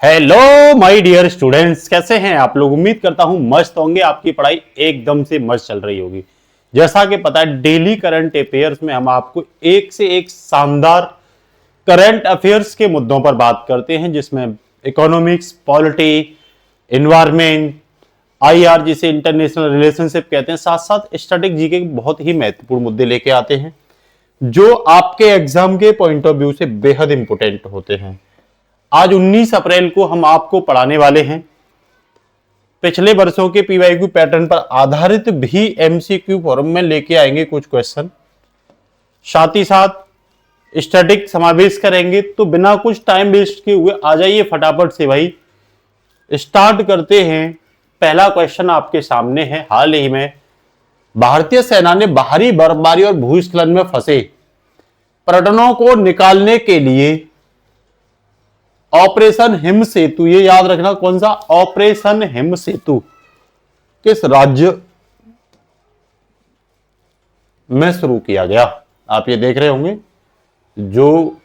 Hello my dear students, कैसे हैं आप लोग। उम्मीद करता हूं मस्त होंगे। आपकी पढ़ाई एकदम से मस्त चल रही होगी। जैसा कि पता है, डेली करंट अफेयर्स में हम आपको एक से एक शानदार करंट अफेयर्स के मुद्दों पर बात करते हैं, जिसमें इकोनॉमिक्स, पॉलिटी, एनवायरमेंट, आईआर जिसे इंटरनेशनल रिलेशनशिप कहते हैं, साथ साथ स्टैटिक जीके के बहुत ही महत्वपूर्ण मुद्दे लेके आते हैं जो आपके एग्जाम के पॉइंट ऑफ व्यू से बेहद इंपोर्टेंट होते हैं। आज 19 अप्रैल को हम आपको पढ़ाने वाले हैं पिछले वर्षों के पीवाईक्यू पैटर्न पर आधारित भी एमसीक्यू फॉर्म में लेके आएंगे कुछ क्वेश्चन, साथ ही साथ स्टैटिक समावेश करेंगे। तो बिना कुछ टाइम वेस्ट किए हुए आ जाइए फटाफट से भाई, स्टार्ट करते हैं। पहला क्वेश्चन आपके सामने है। हाल ही में भारतीय सेना ने भारी बर्फबारी और भूस्खलन में फंसे पर्यटकों को निकालने के लिए ऑपरेशन हिम सेतु, ये याद रखना कौन सा ऑपरेशन हिम सेतु किस राज्य में शुरू किया गया। आप ये देख रहे होंगे, जो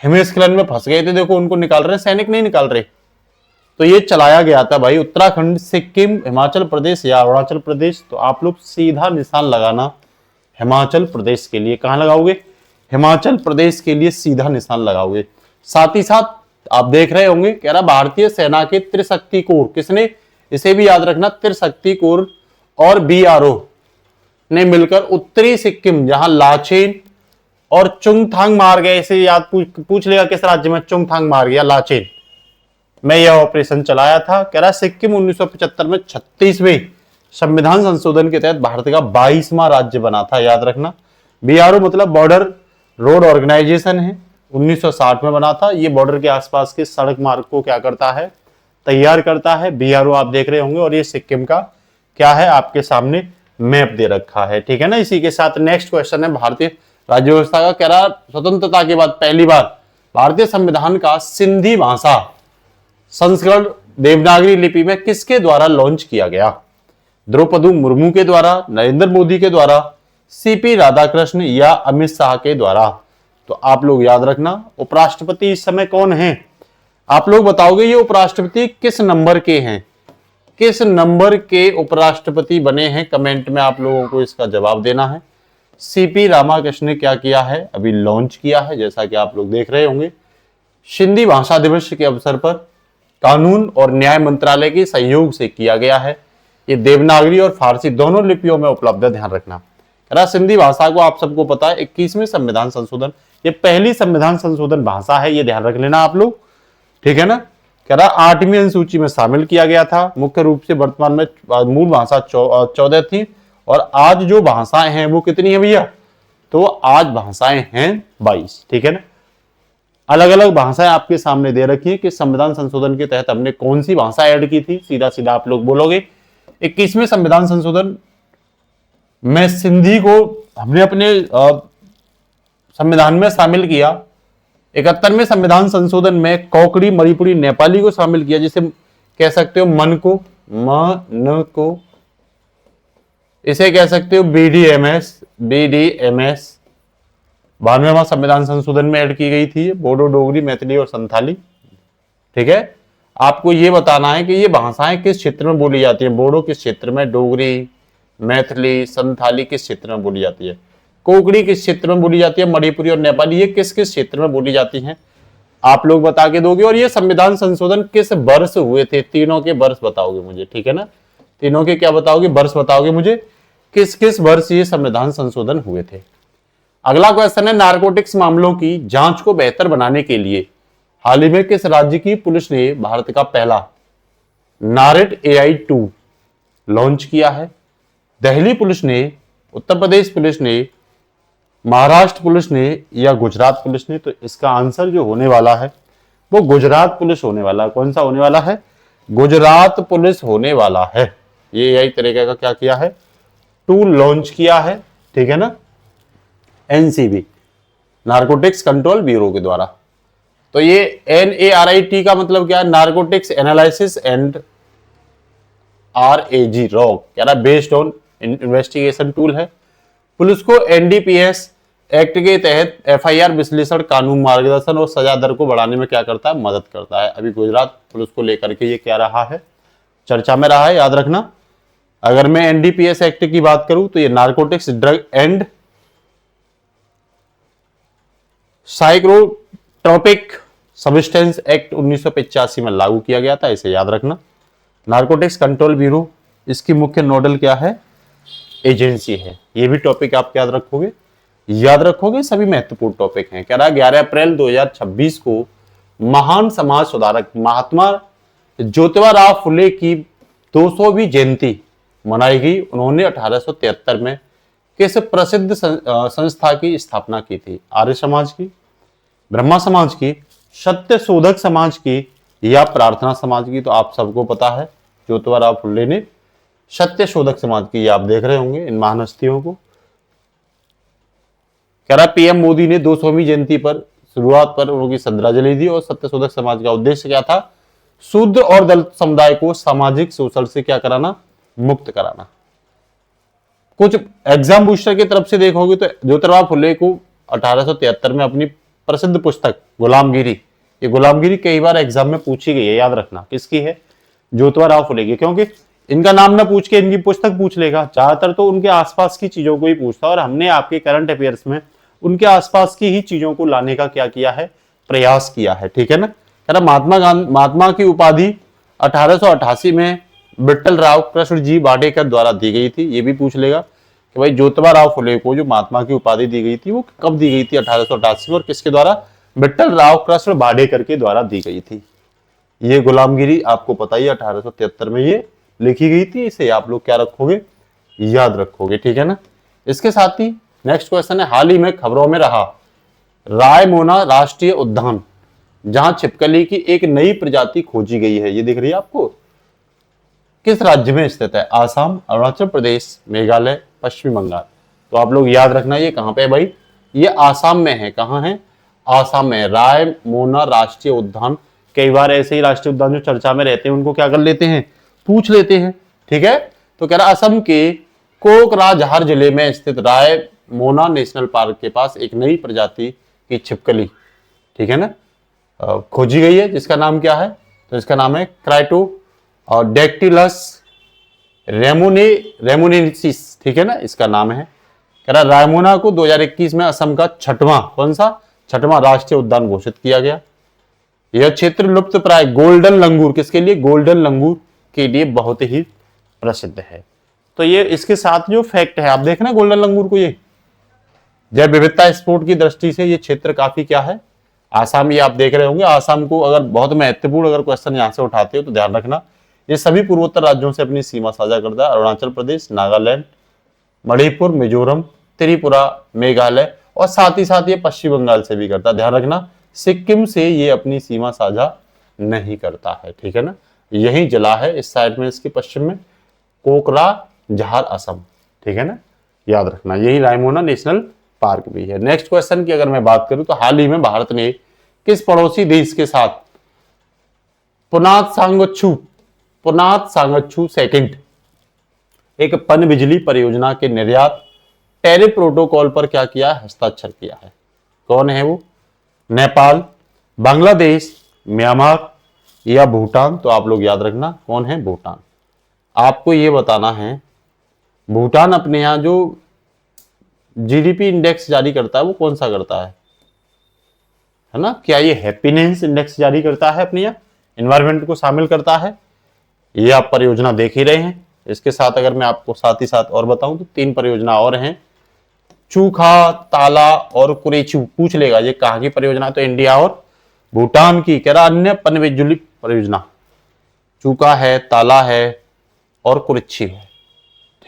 हिमस्खलन में फंस गए थे, देखो उनको निकाल रहे, सैनिक नहीं निकाल रहे। तो ये चलाया गया था भाई उत्तराखंड, सिक्किम, हिमाचल प्रदेश या अरुणाचल प्रदेश। तो आप लोग सीधा निशान लगाना हिमाचल प्रदेश के लिए। कहां लगाओगे? हिमाचल प्रदेश के लिए सीधा निशान लगाओगे। साथ ही साथ आप देख रहे होंगे, कह रहा भारतीय सेना के त्रिशक्ति कोर, किसने, इसे भी याद रखना, त्रिशक्ति कोर और बीआरओ ने मिलकर उत्तरी सिक्किम, जहां लाचेन और चुंगथांग मार गए, इसे याद पूछ लेगा किस राज्य में चुंगथांग मार गया, लाचेन में यह ऑपरेशन चलाया था। कह रहा सिक्किम 1975 में 36वें संविधान संशोधन के तहत भारत का 22वां राज्य बना था, याद रखना। बीआरओ मतलब बॉर्डर रोड ऑर्गेनाइजेशन है, 1960 में बना था। ये बॉर्डर के आसपास के सड़क मार्ग को क्या करता है, तैयार करता है। बीआरओ आप देख रहे होंगे, और ये सिक्किम का क्या है, आपके सामने मैप दे रखा है, ठीक है ना। इसी के साथ नेक्स्ट क्वेश्चन है भारतीय राज्य व्यवस्था का। कह रहा स्वतंत्रता के बाद पहली बार भारतीय संविधान का सिंधी भाषा संस्करण देवनागरी लिपि में किसके द्वारा लॉन्च किया गया? द्रौपदी मुर्मू के द्वारा, नरेंद्र मोदी के द्वारा, सीपी राधाकृष्ण या अमित शाह के द्वारा? तो आप लोग याद रखना, उपराष्ट्रपति इस समय कौन है? आप लोग बताओगे ये उपराष्ट्रपति किस नंबर के हैं, किस नंबर के उपराष्ट्रपति बने हैं? कमेंट में आप लोगों को इसका जवाब देना है। सीपी राधाकृष्ण ने क्या किया है, अभी लॉन्च किया है, जैसा कि आप लोग देख रहे होंगे। सिंधी भाषा दिवस के अवसर पर कानून और न्याय मंत्रालय के सहयोग से किया गया है। ये देवनागरी और फारसी दोनों लिपियों में उपलब्ध है, ध्यान रखना। सिंधी भाषा को आप सबको पता है 21वें संविधान संशोधन, ये पहली संविधान संशोधन भाषा है, ये ध्यान रख लेना आप लोग, ठीक है ना। कह रहा 8वीं अनुसूची में शामिल किया गया था। मुख्य रूप से वर्तमान में मूल भाषा 14 थी, और आज जो भाषाएं हैं वो कितनी है भैया? तो आज भाषाएं हैं 22, ठीक है ना। अलग अलग भाषाएं आपके सामने दे रखी है कि संविधान संशोधन के तहत हमने कौन सी भाषा ऐड की थी। सीधा सीधा आप लोग बोलोगे 21वें संविधान संशोधन में सिंधी को हमने अपने संविधान में शामिल किया। 71वें संविधान संशोधन में कोंकणी, मणिपुरी, नेपाली को शामिल किया, जिसे कह सकते हो मन को, इसे कह सकते हो बीडीएमएस। 92वां संविधान संशोधन में ऐड की गई थी बोडो, डोगरी, मैथिली और संथाली, ठीक है। आपको ये बताना है कि ये भाषाएं किस क्षेत्र में बोली जाती हैं। बोडो किस क्षेत्र में, डोगरी, मैथिली, संथाली किस क्षेत्र में बोली जाती है, कोंकणी किस क्षेत्र में बोली जाती है, मणिपुरी और नेपाली ये किस किस क्षेत्र में बोली जाती हैं, आप लोग बता के दोगे। और ये संविधान संशोधन किस वर्ष हुए थे, तीनों के वर्ष बताओगे मुझे, ठीक है ना। तीनों के क्या बताओगे, वर्ष बताओगे मुझे, किस किस वर्ष ये संविधान संशोधन हुए थे। अगला क्वेश्चन है, नारकोटिक्स मामलों की जांच को बेहतर बनाने के लिए हाल ही में किस राज्य की पुलिस ने भारत का पहला नारेट AI टूल लॉन्च किया है? दिल्ली पुलिस ने, उत्तर प्रदेश पुलिस ने, महाराष्ट्र पुलिस ने या गुजरात पुलिस ने? तो इसका आंसर जो होने वाला है वो गुजरात पुलिस होने वाला है। कौन सा होने वाला है? गुजरात पुलिस होने वाला है। ये AI तरीके का क्या किया है, टूल लॉन्च किया है, ठीक है ना, NCB, नारकोटिक्स कंट्रोल ब्यूरो के द्वारा। तो ये NARIT का मतलब क्या है, narcotics analysis and RAG, rock, कह रहा बेस्ड ऑन इन्वेस्टिगेशन टूल है। पुलिस को NDPS एक्ट के तहत एफआईआर विश्लेषण, कानून मार्गदर्शन और सजा दर को बढ़ाने में क्या करता है, मदद करता है। अभी गुजरात पुलिस को लेकर के ये क्या रहा है, चर्चा में रहा है, याद रखना। अगर मैं एनडीपीएस एक्ट की बात करूं तो ये narcotics drug and psychotropic substance act 1985 में लागू किया गया था, इसे याद रखना। नारकोटिक्स कंट्रोल ब्यूरो इसकी मुख्य नोडल क्या है, एजेंसी है। ये भी टॉपिक आप याद रखोगे, याद रखोगे, सभी महत्वपूर्ण टॉपिक हैं। कह रहा 11 अप्रैल 2026 को महान समाज सुधारक महात्मा ज्योतिबा राव फुले की 200वीं जयंती मनाई गई। उन्होंने 1873 में किस प्रसिद्ध संस्था की स्थापना की थी, आर्य समाज की, ब्रह्मा समाज की, सत्य शोधक समाज की या प्रार्थना समाज की। तो आप सबको पता है ज्योतिबा राव फुले ने सत्य शोधक समाज की, आप देख रहे होंगे इन महान हस्तियों को। कह रहा पीएम मोदी ने 200वीं जयंती पर शुरुआत पर उनकी श्रद्धांजलि दी और सत्य शोधक समाज का उद्देश्य क्या था, शूद्र और दलित समुदाय को सामाजिक शोषण से क्या कराना, मुक्त कराना। कुछ एग्जाम बूस्टर की तरफ से देखोगे तो ज्योतिबा फुले को 1873 में अपनी प्रसिद्ध पुस्तक गुलामगिरी, ये गुलामगिरी कई बार एग्जाम में पूछी गई है, याद रखना किसकी है, ज्योतिबा राव फुले की, क्योंकि इनका नाम ना पूछ के इनकी पुस्तक पूछ लेगा। ज्यादातर तो उनके आसपास की चीजों को ही पूछता है और हमने आपके करंट अफेयर्स में उनके आसपास की ही चीजों को लाने का क्या किया है, प्रयास किया है, ठीक है ना। कह रहा महात्मा की उपाधि 1888 में विट्ठल राव कृष्ण जी वाडेकर द्वारा दी गई थी। ये भी पूछ लेगा कि भाई ज्योतिबा राव फुले को जो महात्मा की उपाधि दी गई थी वो कब दी गई थी, 1888 में, और किसके द्वारा, विट्ठल राव कृष्ण वाडेकर के द्वारा दी गई थी। ये गुलामगिरी आपको पता ही 1873 में ये लिखी गई थी, इसे आप लोग क्या रखोगे, याद रखोगे, ठीक है ना। इसके साथ ही नेक्स्ट क्वेश्चन है, हाल ही में खबरों में रहा रायमोना राष्ट्रीय उद्यान जहां छिपकली की एक नई प्रजाति खोजी गई है, ये दिख रही है आपको, किस राज्य में स्थित है, आसाम, अरुणाचल प्रदेश, मेघालय, पश्चिम बंगाल। तो आप लोग याद रखना ये कहां पे है भाई, ये आसाम में है। कहां है, आसाम में। रायमोना राष्ट्रीय उद्यान, कई बार ऐसे ही राष्ट्रीय उद्यान जो चर्चा में रहते हैं उनको क्या कर लेते हैं, पूछ लेते हैं, ठीक है। तो कह रहा असम के कोकराझार जिले में स्थित रायमोना नेशनल पार्क के पास एक नई प्रजाति की छिपकली, ठीक है ना, खोजी गई है, जिसका नाम क्या है, तो इसका नाम है क्राइटो और डेक्टिलस रेमोनेसिस, ठीक है ना, इसका नाम है। कह रहा रायमोना को 2021 में असम का छठवां राष्ट्रीय उद्यान घोषित किया गया। यह क्षेत्र लुप्त प्राय गोल्डन लंगूर, किसके लिए, गोल्डन लंगूर के लिए बहुत ही प्रसिद्ध है। तो ये इसके साथ जो फैक्ट है आप देखना गोल्डन लंगूर को, ये जैव विविधता स्पोर्ट की दृष्टि से ये क्षेत्र काफी क्या है, आसाम, ये आप देख रहे होंगे। आसाम को अगर बहुत महत्वपूर्ण अगर क्वेश्चन यहां से उठाते हो तो ध्यान रखना ये सभी पूर्वोत्तर राज्यों से अपनी सीमा साझा करता है, अरुणाचल प्रदेश, नागालैंड, मणिपुर, मिजोरम, त्रिपुरा, मेघालय और साथ ही साथ ये पश्चिम बंगाल से भी करता है। ध्यान रखना सिक्किम से ये अपनी सीमा साझा नहीं करता है, ठीक है ना। यही जिला है इस साइड में, इसके पश्चिम में कोकराझार असम, ठीक है ना, याद रखना। यही रायमोना नेशनल पार्क भी है। नेक्स्ट क्वेश्चन की अगर मैं बात करूं तो हाल ही में भारत ने किस पड़ोसी देश के साथ पुनात सांगच्छू सेकंड एक पनबिजली परियोजना के निर्यात टैरिफ प्रोटोकॉल पर क्या किया, हस्ताक्षर किया है। कौन है वो, नेपाल, बांग्लादेश, म्यांमार या भूटान। तो आप लोग याद रखना कौन है, भूटान। आपको ये बताना है भूटान अपने यहां जो जीडीपी इंडेक्स जारी करता है वो कौन सा करता है ना, क्या ये हैप्पीनेस इंडेक्स जारी करता है अपने यहाँ, एनवायरमेंट को शामिल करता है। ये आप परियोजना देख ही रहे हैं। इसके साथ अगर मैं आपको साथ ही साथ और बताऊं तो 3 परियोजना और हैं, चूखा, ताला और कुरेचू। पूछ लेगा ये कहाँ की परियोजना, तो इंडिया और भूटान की। कह रहा अन्य पनबिजली परियोजना चूका है, ताला है और कुरिच्छी है,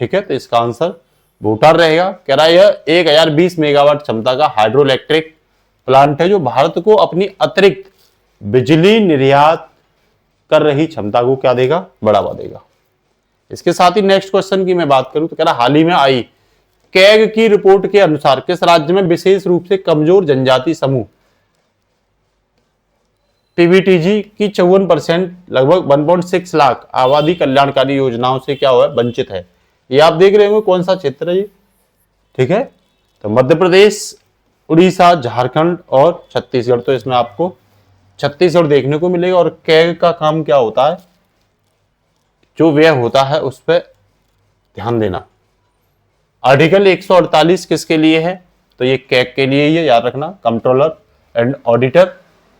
ठीक है। तो इसका आंसर भूटान रहेगा। कह रहा है यह 1020 मेगावाट क्षमता का हाइड्रो इलेक्ट्रिक प्लांट है जो भारत को अपनी अतिरिक्त बिजली निर्यात कर रही क्षमता को क्या देगा, बढ़ावा देगा। इसके साथ ही नेक्स्ट क्वेश्चन की मैं बात करूं तो कह रहा हाल ही में आई कैग की रिपोर्ट के अनुसार किस राज्य में विशेष रूप से कमजोर जनजाति समूह पीबीटीजी की 54% लगभग 1.6 लाख आबादी कल्याणकारी योजनाओं से क्या हुआ, वंचित है। ये आप देख रहे होंगे कौन सा क्षेत्र है ये, ठीक है। तो मध्य प्रदेश, उड़ीसा, झारखंड और छत्तीसगढ़। तो इसमें आपको छत्तीसगढ़ देखने को मिलेगा। और कैग का काम क्या होता है, जो व्यय होता है उस पर ध्यान देना। आर्टिकल 148 किसके लिए है, तो ये कैग के लिए ही है, याद रखना, controller and auditor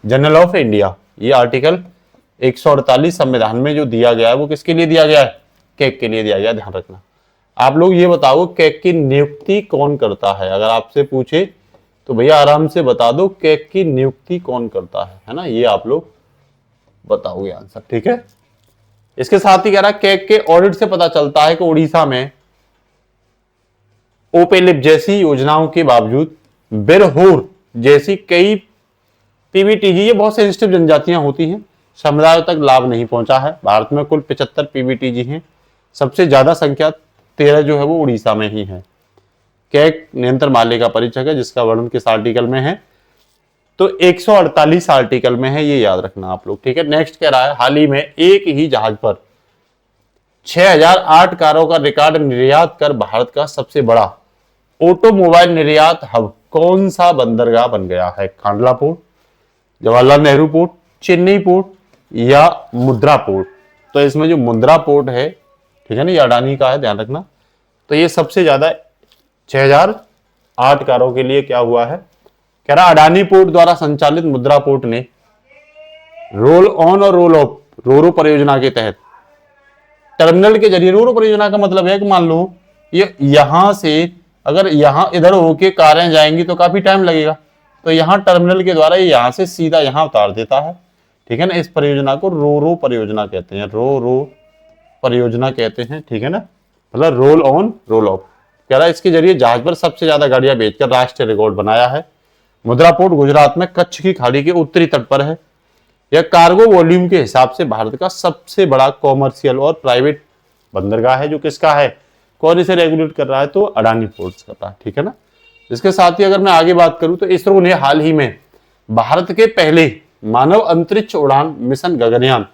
general of India. ये आर्टिकल 148 संविधान में जो दिया गया है वो किसके लिए दिया गया है, कैग के लिए दिया गया, ध्यान रखना। आप लोग ये बताओ कैग की नियुक्ति कौन करता है, अगर आपसे पूछे तो भैया आराम से बता दो कैग की नियुक्ति कौन करता है ना, ये आप लोग बताओगे आंसर, ठीक है। इसके साथ ही कह रहा है कैग के ऑडिट से पता चलता है कि उड़ीसा में ओपेलिप जैसी योजनाओं के बावजूद बिरहोर जैसी कई पीबीटीजी, ये बहुत सेंसिटिव जनजातियां होती हैं, समुदायों तक लाभ नहीं पहुंचा है। भारत में कुल 75 पीबीटीजी हैं, सबसे ज्यादा संख्या 13 जो है वो उड़ीसा में ही है। कैग नियंत्रण माल्य का परिचय है, जिसका वर्णन किस आर्टिकल में है, तो 148 आर्टिकल में है, ये याद रखना आप लोग, ठीक है। नेक्स्ट कह रहा है हाल ही में एक ही जहाज पर 6008 कारों का रिकॉर्ड निर्यात कर भारत का सबसे बड़ा ऑटोमोबाइल निर्यात हब कौन सा बंदरगाह बन गया है। Kandla port, Jawaharlal Nehru port, Chennai port या मुद्रा पोर्ट। तो इसमें जो मुद्रा पोर्ट है, ठीक है ना, ये अडानी का है, ध्यान रखना। तो ये सबसे ज्यादा 6008 कारों के लिए क्या हुआ है, कह रहा अडानी पोर्ट द्वारा संचालित मुद्रा पोर्ट ने रोल ऑन और रोल ऑफ रोरो परियोजना के तहत टर्मिनल के जरिए, रोरो परियोजना का मतलब है कि मान लो ये यहां से अगर यहां इधर होके कारें जाएंगी तो काफी टाइम लगेगा, तो यहां टर्मिनल के द्वारा ये यहां से सीधा यहां उतार देता है, ठीक है ना। इस परियोजना को रोरो परियोजना कहते हैं, रो परियोजना कहते हैं, ठीक है ना, मतलब रोल ऑन रोल ऑफ। कह रहा है इसके जरिए जहाज पर सबसे ज्यादा गाड़ियां बेचकर राष्ट्रीय रिकॉर्ड बनाया है। मुद्रा पोर्ट गुजरात में कच्छ की खाड़ी के उत्तरी तट पर है। यह कार्गो वॉल्यूम के हिसाब से भारत का सबसे बड़ा कॉमर्शियल और प्राइवेट बंदरगाह है। जो किसका है, कौन इसे रेगुलेट कर रहा है, तो अडानी पोर्ट्स कर रहा है, ठीक है ना। इसके साथ ही अगर मैं आगे बात करूं तो इसरो ने हाल ही में भारत के पहले मानव अंतरिक्ष उड़ान मिशन गगनयान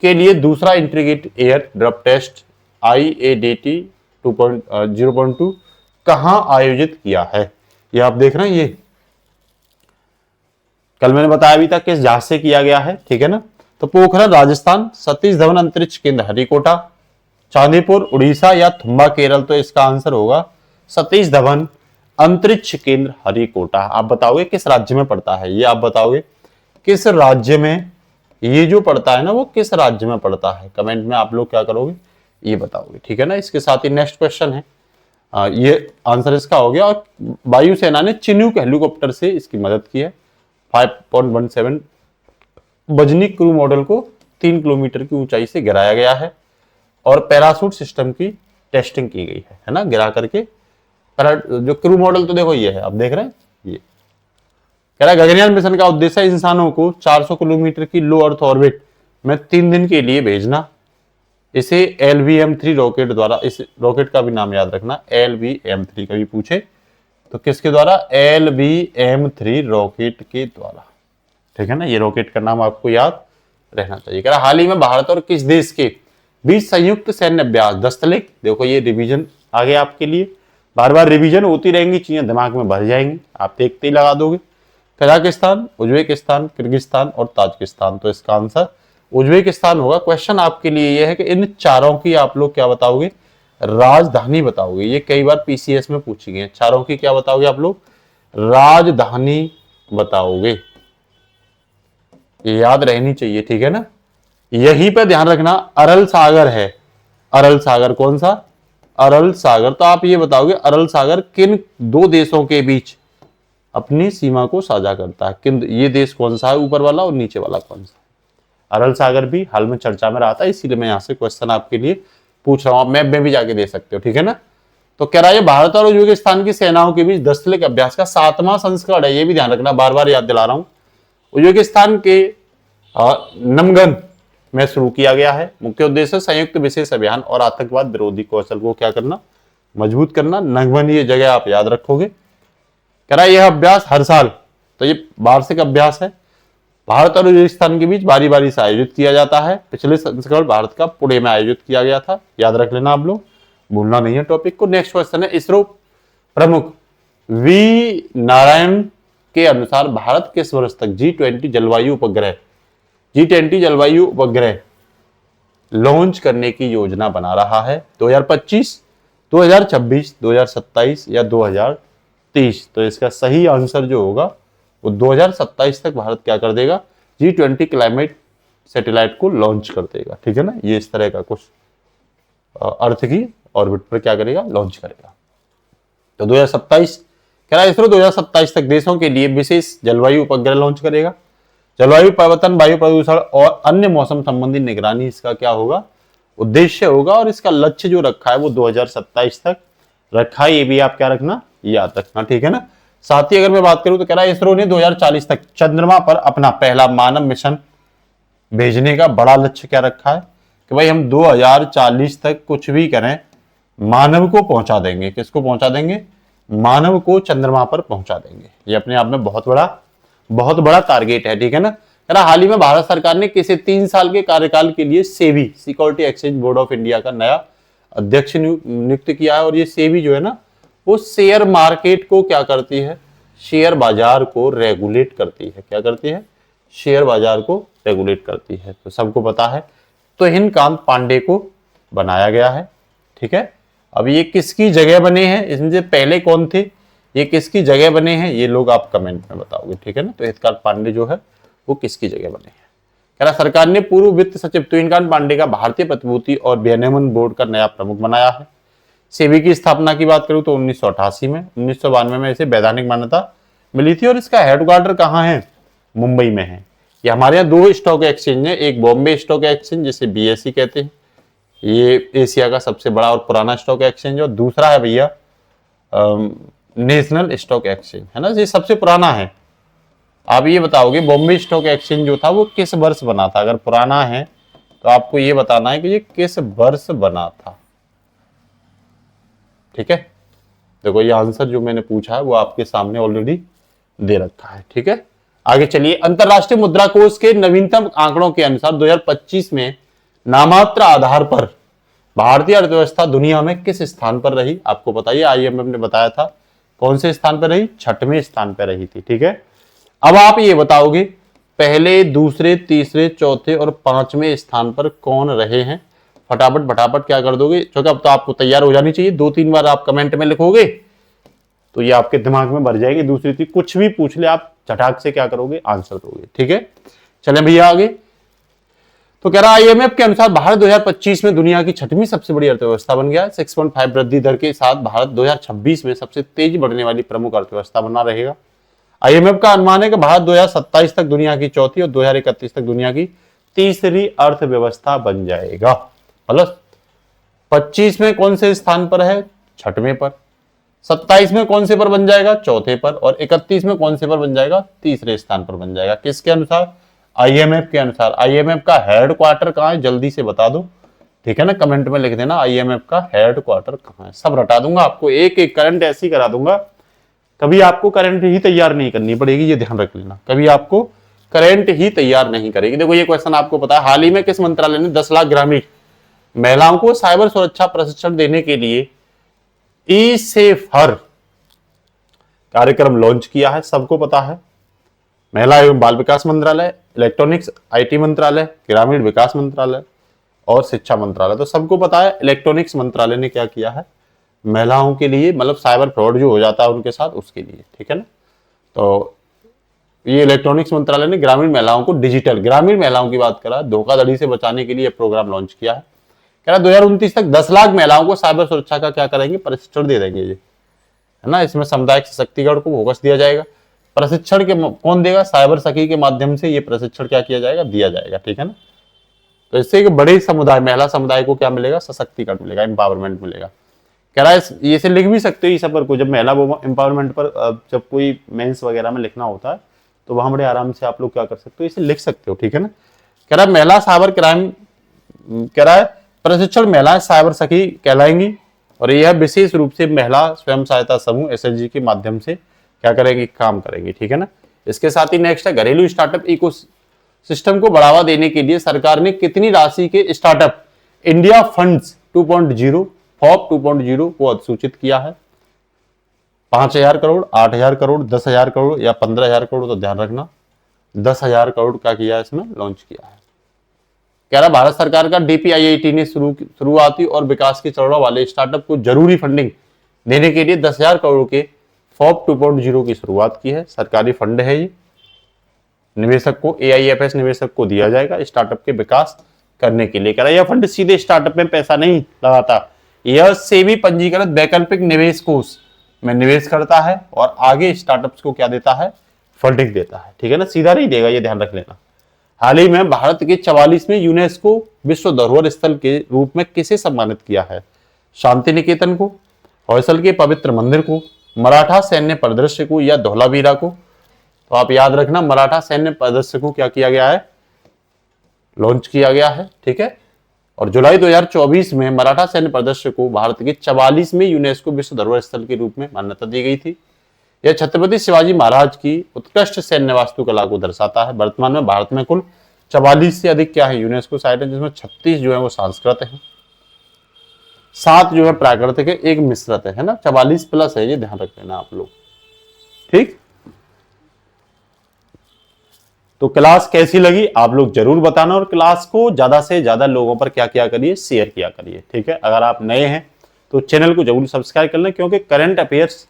के लिए दूसरा integrated air drop test IADT 0.2 कहां आयोजित किया है। ये आप देख रहे हैं, ये कल मैंने बताया भी था किस जहाज से किया गया है, ठीक है ना। तो पोखरण राजस्थान, सतीश धवन अंतरिक्ष केंद्र हरिकोटा, चांदीपुर उड़ीसा या थुम्बा केरल। तो इसका आंसर होगा सतीश धवन अंतरिक्ष केंद्र हरिकोटा। आप बताओगे किस राज्य में पड़ता है, ये आप बताओगे किस राज्य में ये जो पड़ता है ना, वो किस राज्य में पड़ता है, कमेंट में आप लोग क्या करोगे, ये बताओगे, ठीक है ना। इसके साथ ही नेक्स्ट क्वेश्चन है, ये आंसर इसका हो गया। और वायुसेना ने चिनूक हेलीकॉप्टर से इसकी मदद की है। 5.17 वजनिक क्रू मॉडल को 3 किलोमीटर की ऊंचाई से गिराया गया है और पैराशूट सिस्टम की टेस्टिंग की गई है ना, गिरा करके। जो क्रू मॉडल तो देखो ये है, आप देख रहे हैं, ये कह रहा है गगनयान मिशन का उद्देश्य है इंसानों को 400 किलोमीटर की लो अर्थ ऑर्बिट में 3 दिन के लिए भेजना। इसे LVM-3 रॉकेट द्वारा, इस रॉकेट का भी नाम याद रखना, LVM-3 कभी पूछे तो किसके द्वारा, LVM-3 रॉकेट के द्वारा, ठीक है ना। ये रॉकेट का नाम आपको याद रहना चाहिए। कह रहा हाल ही में भारत और किस देश के बीच संयुक्त सैन्य अभ्यास दस्तलिक, देखो ये रिवीजन आ गया आपके लिए, बार बार रिवीजन होती रहेंगी, चीजें दिमाग में भर जाएंगी, आप देखते ही लगा दोगे। कजाकिस्तान, उज्बेकिस्तान, किर्गिस्तान और ताजिकिस्तान। तो इसका आंसर उज्बेकिस्तान होगा। क्वेश्चन आपके लिए यह है कि इन चारों की आप लोग क्या बताओगे, राजधानी बताओगे। ये कई बार PCS में पूछी गई है, चारों की क्या बताओगे आप लोग, राजधानी बताओगे, ये याद रहनी चाहिए, ठीक है ना। यहीं पे ध्यान रखना, अरल सागर है, अरल सागर कौन सा, अरल सागर। तो आप ये बताओगे अरल सागर किन 2 देशों के बीच अपनी सीमा को साझा करता है, किन, ये देश कौन सा है, ऊपर वाला और नीचे वाला कौन सा। अरल सागर भी हाल में चर्चा में रहा था, इसीलिए मैं यहां से क्वेश्चन आपके लिए पूछ रहा हूं, आप मैप में भी जाके दे सकते हो, ठीक है ना। तो कह रहा है भारत और उज्बेकिस्तान की सेनाओं के बीच दस्तलिक अभ्यास का 7वां संस्करण है, ये भी ध्यान रखना, बार बार याद दिला रहा हूं। उज्बेकिस्तान के नमगन में शुरू किया गया है। मुख्य उद्देश्य संयुक्त विशेष अभियान और आतंकवाद विरोधी कौशल को क्या करना, मजबूत करना। नमगन ये जगह आप याद रखोगे। कह रहा है यह अभ्यास हर साल, तो ये वार्षिक अभ्यास है, भारत और उज्बेकिस्तान के बीच बारी बारी से आयोजित किया जाता है। पिछले संस्करण भारत का पुणे में आयोजित किया गया था, याद रख लेना आप लोग, भूलना नहीं है टॉपिक को। नेक्स्ट क्वेश्चन है इसरो प्रमुख वी नारायण के अनुसार भारत किस वर्ष तक G20 जलवायु उपग्रह लॉन्च करने की योजना बना रहा है? 2025, 2026, 2027 या 2030? तो इसका सही आंसर जो होगा वो 2027 तक भारत क्या कर देगा, G20 क्लाइमेट सैटेलाइट को लॉन्च कर देगा। ठीक है ना, ये इस तरह का कुछ अर्थ की ऑर्बिट पर क्या करेगा, लॉन्च करेगा। तो 2027 कह रहा है इसरो 2027 तक देशों के लिए विशेष जलवायु उपग्रह लॉन्च करेगा। जलवायु परिवर्तन, वायु प्रदूषण और अन्य मौसम संबंधी निगरानी इसका क्या होगा, उद्देश्य होगा। और इसका लक्ष्य जो रखा है वो 2027 तक रखा है, ये भी आप क्या रखना, याद रखना। ठीक है ना। साथ ही अगर मैं बात करूं तो कह रहा है इसरो ने 2040 तक चंद्रमा पर अपना पहला मानव मिशन भेजने का बड़ा लक्ष्य क्या रखा है कि भाई हम 2040 तक कुछ भी करें मानव को पहुंचा देंगे। किसको पहुंचा देंगे, मानव को चंद्रमा पर पहुंचा देंगे। ये अपने आप में बहुत बड़ा टारगेट है। ठीक है ना। हाल ही में भारत सरकार ने किसी 3 साल के कार्यकाल के लिए SEBI security exchange board of India का नया अध्यक्ष नियुक्त किया है। और ये सेबी जो है ना वो शेयर मार्केट को क्या करती है, शेयर बाजार को रेगुलेट करती है। क्या करती है, शेयर बाजार को रेगुलेट करती है। तो सबको पता है तो हिंदकांत पांडे को बनाया गया है। ठीक है। अब ये किसकी जगह बने हैं, इसमें से पहले कौन थे, ये किसकी जगह बने हैं, ये लोग आप कमेंट में बताओगे। ठीक है ना। तो हिंदकांत पांडे जो है वो किसकी जगह बने हैं। कह रहा सरकार ने पूर्व वित्त सचिव तुहिनकांत पांडे का भारतीय प्रतिभूति और विनियमन बोर्ड का नया प्रमुख बनाया है। सेबी की स्थापना की बात करूं तो 1988 में, 1992 में इसे वैधानिक मान्यता मिली थी। और इसका हेडक्वार्टर कहाँ है, मुंबई में है। ये हमारे यहाँ 2 स्टॉक एक्सचेंज है, एक बॉम्बे स्टॉक एक्सचेंज जिसे BSE कहते हैं, ये एशिया का सबसे बड़ा और पुराना स्टॉक एक्सचेंज, और दूसरा है भैया नेशनल स्टॉक एक्सचेंज, है ना, ये सबसे पुराना है। आप ये बताओगे बॉम्बे स्टॉक एक्सचेंज जो था वो किस वर्ष बना था, अगर पुराना है तो आपको ये बताना है कि ये किस वर्ष बना था। ठीक है। देखो ये आंसर जो मैंने पूछा है वो आपके सामने ऑलरेडी दे रखा है। ठीक है। आगे चलिए। अंतरराष्ट्रीय मुद्रा कोष के नवीनतम आंकड़ों के अनुसार 2025 में नामात्र आधार पर भारतीय अर्थव्यवस्था दुनिया में किस स्थान पर रही, आपको बताइए। IMF ने बताया था कौन से स्थान पर रही, 6वें स्थान पर रही थी। ठीक है। अब आप ये बताओगे पहले, दूसरे, तीसरे, चौथे और 5वें स्थान पर कौन रहे हैं। फटाफट क्या कर दोगे, क्योंकि अब तो आपको तैयार हो जानी चाहिए। 2-3 बार आप कमेंट में लिखोगे तो ये आपके दिमाग में भर जाएगी। दूसरी चीज कुछ भी पूछ ले आप झटाक से क्या करोगे, आंसर दोगे। ठीक है। चले भैया आगे। तो कह रहा IMF के अनुसार भारत 2025 में दुनिया की 6वीं सबसे बड़ी अर्थव्यवस्था बन गया। 6.5 वृद्धि दर के साथ भारत 2026 में सबसे तेज बढ़ने वाली प्रमुख अर्थव्यवस्था बना रहेगा। IMF का अनुमान है कि भारत 2027 तक दुनिया की चौथी और 2031 तक दुनिया की तीसरी अर्थव्यवस्था बन जाएगा। मतलब 25 में कौन से स्थान पर है, 6वें पर। 27 में कौन से पर बन जाएगा, चौथे पर। और 31 में कौन से पर बन जाएगा, तीसरे स्थान पर बन जाएगा। किसके अनुसार, IMF के अनुसार। IMF का हेडक्वार्टर कहाँ है, जल्दी से बता दो। ठीक है ना, कमेंट में लिख देना IMF का हेडक्वार्टर कहाँ है। सब रटा दूंगा आपको, एक एक करंट ऐसी करा दूंगा। कभी आपको करंट ही तैयार नहीं करनी पड़ेगी, ये ध्यान रख लेना। कभी आपको करंट ही तैयार नहीं करेगी। देखो ये क्वेश्चन आपको पता है, हाल ही में किस मंत्रालय ने 10 लाख ग्रामीण महिलाओं को साइबर सुरक्षा प्रशिक्षण देने के लिए E-SAFE कार्यक्रम लॉन्च किया है, सबको पता है। महिला एवं बाल विकास मंत्रालय, इलेक्ट्रॉनिक्स IT मंत्रालय, ग्रामीण विकास मंत्रालय और शिक्षा मंत्रालय। तो सबको पता है इलेक्ट्रॉनिक्स मंत्रालय ने क्या किया है, महिलाओं के लिए, मतलब साइबर फ्रॉड जो हो जाता है उनके साथ, उसके लिए। ठीक है ना। तो ये इलेक्ट्रॉनिक्स मंत्रालय ने ग्रामीण महिलाओं को डिजिटल, ग्रामीण महिलाओं की बात करा, धोखाधड़ी से बचाने के लिए प्रोग्राम लॉन्च किया है। कह रहा 2029 तक 10 लाख महिलाओं को साइबर सुरक्षा का क्या करेंगे, प्रशिक्षण दे देंगे। ये है ना, इसमें सामुदायिक सशक्तिकरण को फोकस दिया जाएगा। प्रशिक्षण के कौन देगा, साइबर सखी के माध्यम से ये प्रशिक्षण क्या किया जाएगा, दिया जाएगा। ठीक है ना। तो इससे एक बड़े समुदाय, महिला समुदाय को क्या मिलेगा, सशक्तिकरण मिलेगा, एम्पावरमेंट मिलेगा। कह रहा है ये से लिख भी सकते हो इस पर को, जब महिला एम्पावरमेंट पर जब कोई मेंस वगैरह में लिखना होता है तो वहां बड़े आराम से आप लोग क्या कर सकते हो, इसे लिख सकते हो। ठीक है ना। कह रहा है महिला साइबर क्राइम, कह रहा है प्रशिक्षण महिलाएं साइबर सखी कहलाएंगी और यह विशेष रूप से महिला स्वयं सहायता समूह SHG के माध्यम से क्या करेंगी, काम करेंगी। ठीक है ना। इसके साथ ही नेक्स्ट है, घरेलू स्टार्टअप इको सिस्टम को बढ़ावा देने के लिए सरकार ने कितनी राशि के स्टार्टअप इंडिया फंड्स 2.0 FOP 2.0 को अधिसूचित किया है। 5,000 करोड़, 8,000 करोड़, 10,000 करोड़ या 15,000 करोड़, तो ध्यान रखना 10,000 करोड़ का किया इसमें लॉन्च किया है। कह रहा भारत सरकार का DPIIT ने शुरुआती और विकास की चरणों वाले स्टार्टअप को जरूरी फंडिंग देने के लिए 10,000 करोड़ के FOP 2.0 की शुरुआत की है। सरकारी फंड है ये, निवेशक को, AIFS निवेशक को दिया जाएगा स्टार्टअप के विकास करने के लिए। कह रहा यह फंड सीधे स्टार्टअप में पैसा नहीं लगाता, यह सेबी पंजीकृत वैकल्पिक निवेश कोष में निवेश करता है और आगे स्टार्टअप्स को क्या देता है, फंडिंग देता है। ठीक है ना, सीधा नहीं देगा, ये ध्यान रख लेना। हाल ही में भारत के 44वें यूनेस्को विश्व धरोहर स्थल के रूप में किसे सम्मानित किया है? शांति निकेतन को, होयसल के पवित्र मंदिर को, मराठा सैन्य परिदृश्य को या धौलावीरा को? तो आप याद रखना मराठा सैन्य परिदृश्य को क्या किया गया है, लॉन्च किया गया है। ठीक है, और जुलाई 2024 में मराठा सैन्य परिदृश्य को भारत के 44वें यूनेस्को विश्व धरोहर स्थल के रूप में मान्यता दी गई थी। यह छत्रपति शिवाजी महाराज की उत्कृष्ट सैन्य वास्तुकला को दर्शाता है। वर्तमान में भारत में कुल 44 से अधिक क्या है, यूनेस्को साइट है, जिसमें 36 जो है वो सांस्कृत है, 7 जो है प्राकृतिक है, 1 मिश्रित है ना, 44 प्लस है, ये ध्यान रख लेना आप लोग। ठीक, तो क्लास कैसी लगी आप लोग जरूर बताना, और क्लास को ज्यादा से ज्यादा लोगों पर क्या किया करिए, शेयर किया करिए। ठीक है, अगर आप नए हैं तो चैनल को जरूर सब्सक्राइब कर लें, क्योंकि करंट अफेयर्स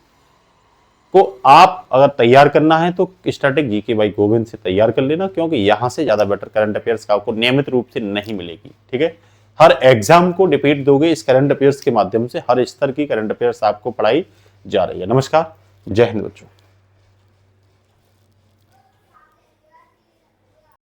को आप अगर तैयार करना है तो स्टैटिक जीके बाई गोविंद से तैयार कर लेना, क्योंकि यहां से ज्यादा बेटर करंट अफेयर्स का आपको नियमित रूप से नहीं मिलेगी। ठीक है, हर एग्जाम को डिफीट दोगे इस करंट अफेयर्स के माध्यम से, हर स्तर की करंट अफेयर्स आपको पढ़ाई जा रही है। नमस्कार, जय हिंद बच्चों।